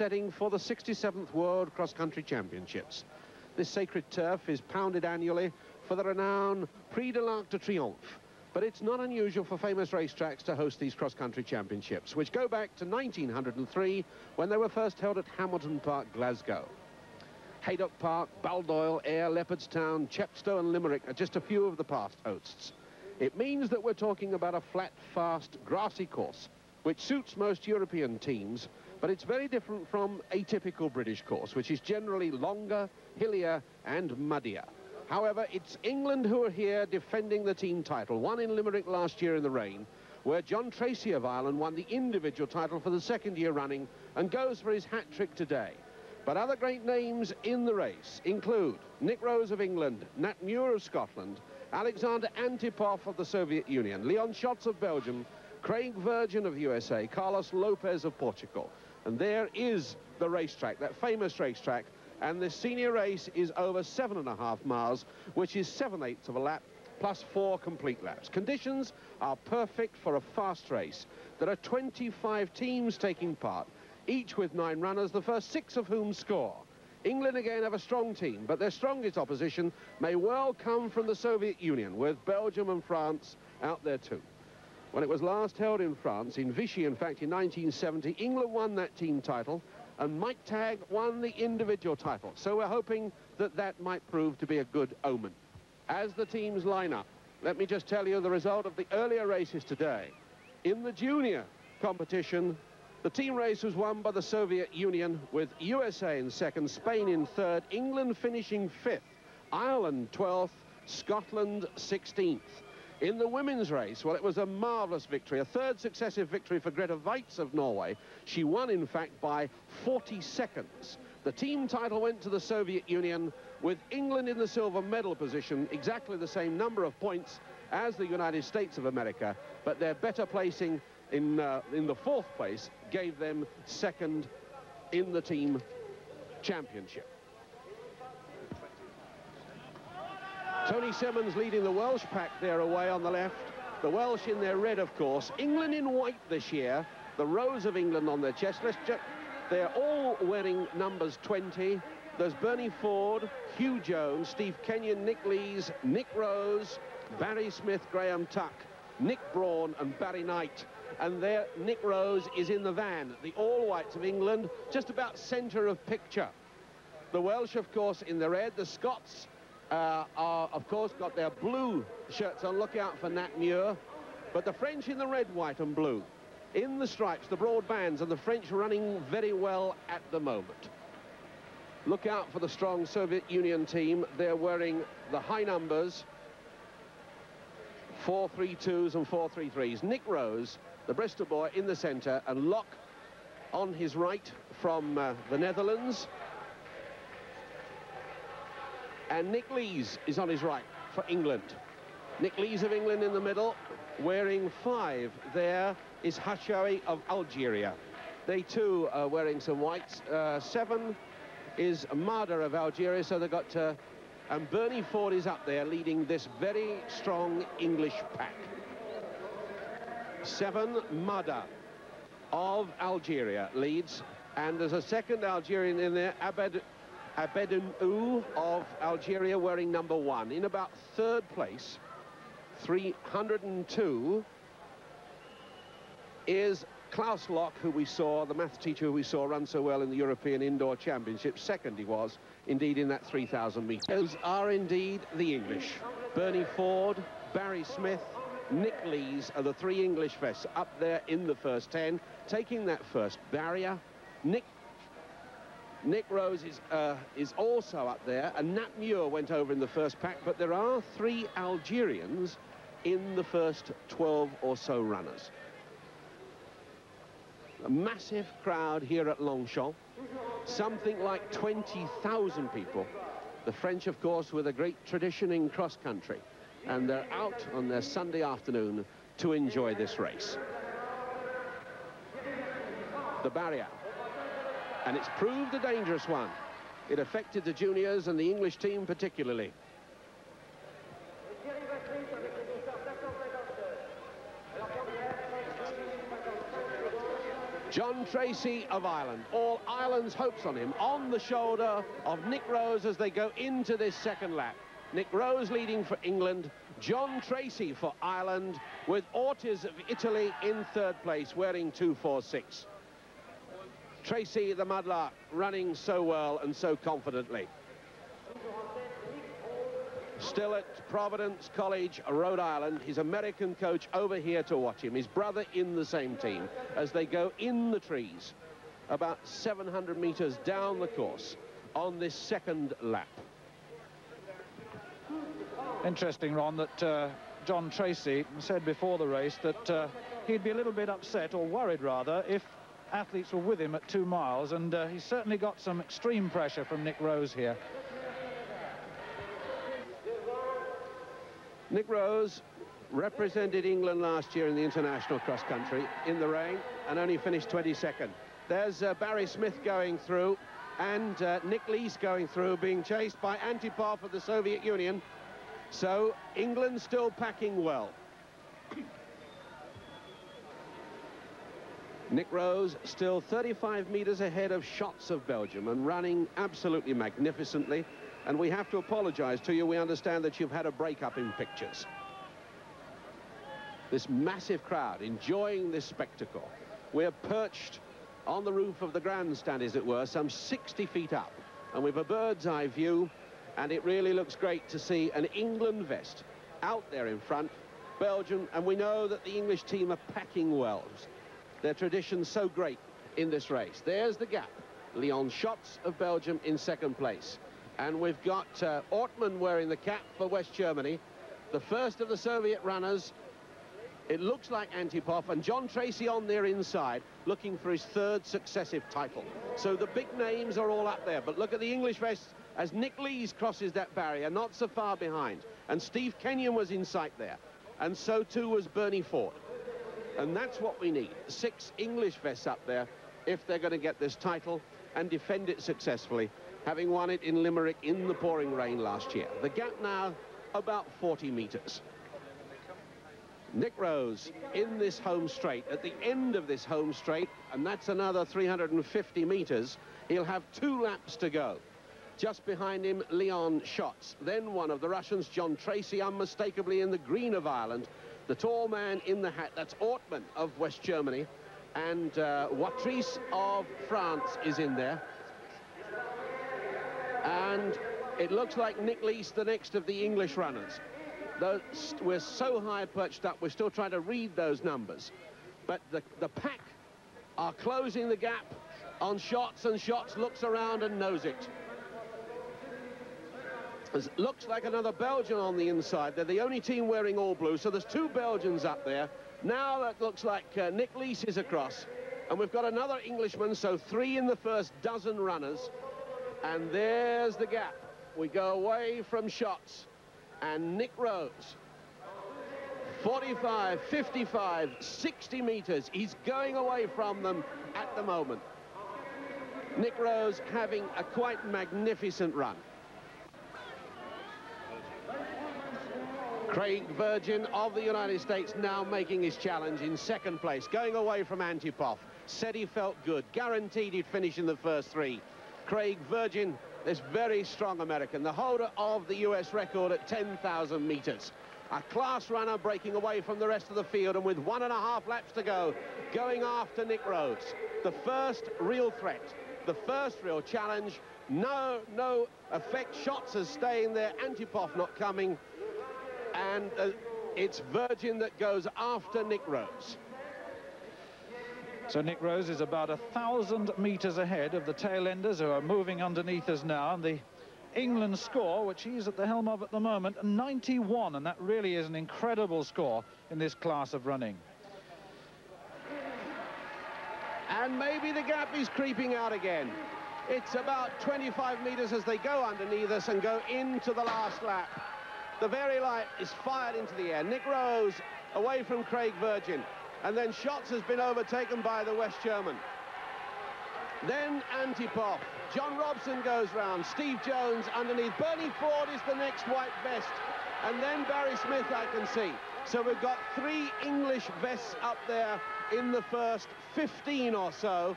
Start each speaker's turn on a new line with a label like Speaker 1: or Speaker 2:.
Speaker 1: setting for the 67th World Cross Country Championships. This sacred turf is pounded annually for the renowned Prix de l'Arc de Triomphe. But it's not unusual for famous racetracks to host these cross-country championships, which go back to 1903, when they were first held at Hamilton Park, Glasgow. Haydock Park, Baldoyle, Ayr, Leopardstown, Chepstow and Limerick are just a few of the past hosts. It means that we're talking about a flat, fast, grassy course, which suits most European teams, but it's very different from a typical British course, which is generally longer, hillier and muddier. However, it's England who are here defending the team title, won in Limerick last year in the rain, where John Tracy of Ireland won the individual title for the second year running and goes for his hat-trick today. But other great names in the race include Nick Rose of England, Nat Muir of Scotland, Alexander Antipov of the Soviet Union, Leon Schatz of Belgium, Craig Virgin of USA, Carlos Lopez of Portugal. And there is the racetrack, that famous racetrack. And the senior race is over 7.5 miles, which is 7/8 of a lap, plus 4 complete laps. Conditions are perfect for a fast race. There are 25 teams taking part, each with 9 runners, the first 6 of whom score. England again have a strong team, but their strongest opposition may well come from the Soviet Union, with Belgium and France out there too. When it was last held in France, in Vichy, in fact, in 1970, England won that team title, and Mike Tagg won the individual title. So we're hoping that that might prove to be a good omen. As the teams line up, let me just tell you the result of the earlier races today. In the junior competition, the team race was won by the Soviet Union, with USA in second, Spain in third, England finishing 5th, Ireland 12th, Scotland 16th. In the women's race, well, it was a marvellous victory, a third successive victory for Grete Waitz of Norway. She won, in fact, by 40 seconds. The team title went to the Soviet Union, with England in the silver medal position, exactly the same number of points as the United States of America, but their better placing in the 4th place gave them second in the team championship. Tony Simmons leading the Welsh pack there away on the left. The Welsh in their red, of course. England in white this year. The Rose of England on their chest. They're all wearing numbers 20. There's Bernie Ford, Hugh Jones, Steve Kenyon, Nick Lees, Nick Rose, Barry Smith, Graham Tuck, Nick Braun and Barry Knight. And there, Nick Rose is in the van. The all-whites of England, just about centre of picture. The Welsh, of course, in the red. The Scots are, of course, got their blue shirts on. Look out for Nat Muir. But the French in the red, white and blue. In the stripes, the broad bands, and the French running very well at the moment. Look out for the strong Soviet Union team. They're wearing the high numbers, 432s and 433s. Nick Rose, the Bristol boy, in the centre, and Locke on his right from the Netherlands. And Nick Lees is on his right for England. Nick Lees of England in the middle, wearing 5. There is Hachawi of Algeria. They too are wearing some whites. 7 is Mada of Algeria, so they've got... and Bernie Ford is up there leading this very strong English pack. 7, Mada of Algeria leads. And there's a second Algerian in there, Abedou of Algeria, wearing number 1. In about 3rd place, 302, is Klaus Locke, who we saw, the math teacher who we saw run so well in the European Indoor Championships. Second he was, indeed, in that 3,000 metres. Those are indeed the English. Bernie Ford, Barry Smith, Nick Lees are the 3 English vests up there in the first 10, taking that first barrier. Nick Rose is also up there, and Nat Muir went over in the first pack, but there are 3 Algerians in the first 12 or so runners. A massive crowd here at Longchamp, something like 20,000 people. The French, of course, with a great tradition in cross-country, and they're out on their Sunday afternoon to enjoy this race. The barrier. And it's proved a dangerous one. It affected the juniors and the English team particularly. John Tracy of Ireland. All Ireland's hopes on him, on the shoulder of Nick Rose as they go into this second lap. Nick Rose leading for England, John Tracy for Ireland, with Ortiz of Italy in third place, wearing 246. Tracy, the mudlark, running so well and so confidently. Still at Providence College, Rhode Island, his American coach over here to watch him, his brother in the same team, as they go in the trees, about 700 meters down the course on this second lap.
Speaker 2: Interesting, Ron, that John Tracy said before the race that he'd be a little bit upset, or worried rather, if athletes were with him at 2 miles, and he's certainly got some extreme pressure from Nick Rose here.
Speaker 1: Nick Rose represented England last year in the international cross country in the rain and only finished 22nd. There's Barry Smith going through, and Nick Lees going through, being chased by Antipov of the Soviet Union. So England still packing well. Nick Rose still 35 meters ahead of Schatz of Belgium and running absolutely magnificently. And we have to apologize to you. We understand that you've had a break-up in pictures. This massive crowd enjoying this spectacle. We're perched on the roof of the grandstand, as it were, some 60 feet up, and we've a bird's eye view, and it really looks great to see an England vest out there in front, Belgium, and we know that the English team are packing well. Their tradition's so great in this race. There's the gap. Leon Schatz of Belgium in second place. And we've got Ortmann wearing the cap for West Germany, the first of the Soviet runners. It looks like Antipov, and John Tracy on their inside, looking for his third successive title. So the big names are all up there, but look at the English vests as Nick Lees crosses that barrier, not so far behind. And Steve Kenyon was in sight there, and so too was Bernie Ford. And that's what we need, 6 English vests up there if they're going to get this title and defend it successfully, having won it in Limerick in the pouring rain last year. The gap now about 40 meters. Nick Rose in this home straight, at the end of this home straight, and that's another 350 meters. He'll have 2 laps to go. Just behind him, Leon Schatz. Then one of the Russians, John Tracy, unmistakably in the green of Ireland. The tall man in the hat, that's Ortmann of West Germany. And Watrice of France is in there. And it looks like Nick Lees, the next of the English runners. Though we're so high perched up, we're still trying to read those numbers. But the pack are closing the gap on Schatz, and Schatz looks around and knows it. It looks like another Belgian on the inside. They're the only team wearing all blue, so there's 2 Belgians up there. Now that looks like Nick Lees is across. And we've got another Englishman, so 3 in the first dozen runners. And there's the gap. We go away from Schatz. And Nick Rose, 45, 55, 60 meters. He's going away from them at the moment. Nick Rose having a quite magnificent run. Craig Virgin of the United States now making his challenge in second place, going away from Antipov. Said he felt good, guaranteed he'd finish in the first 3. Craig Virgin, this very strong American, the holder of the US record at 10,000 meters. A class runner breaking away from the rest of the field, and with 1.5 laps to go, going after Nick Rose. The first real threat, the first real challenge. No effect. Schatz is staying there, Antipov not coming. And it's Virgin that goes after Nick Rose.
Speaker 2: So Nick Rose is about 1,000 meters ahead of the tail-enders who are moving underneath us now. And the England score, which he's at the helm of at the moment, 91. And that really is an incredible score in this class of running.
Speaker 1: And maybe the gap is creeping out again. It's about 25 meters as they go underneath us and go into the last lap. The very light is fired into the air. Nick Rose away from Craig Virgin. And then Schatz has been overtaken by the West German. Then Antipov. John Robson goes round. Steve Jones underneath. Bernie Ford is the next white vest. And then Barry Smith, I can see. So we've got 3 English vests up there in the first 15 or so.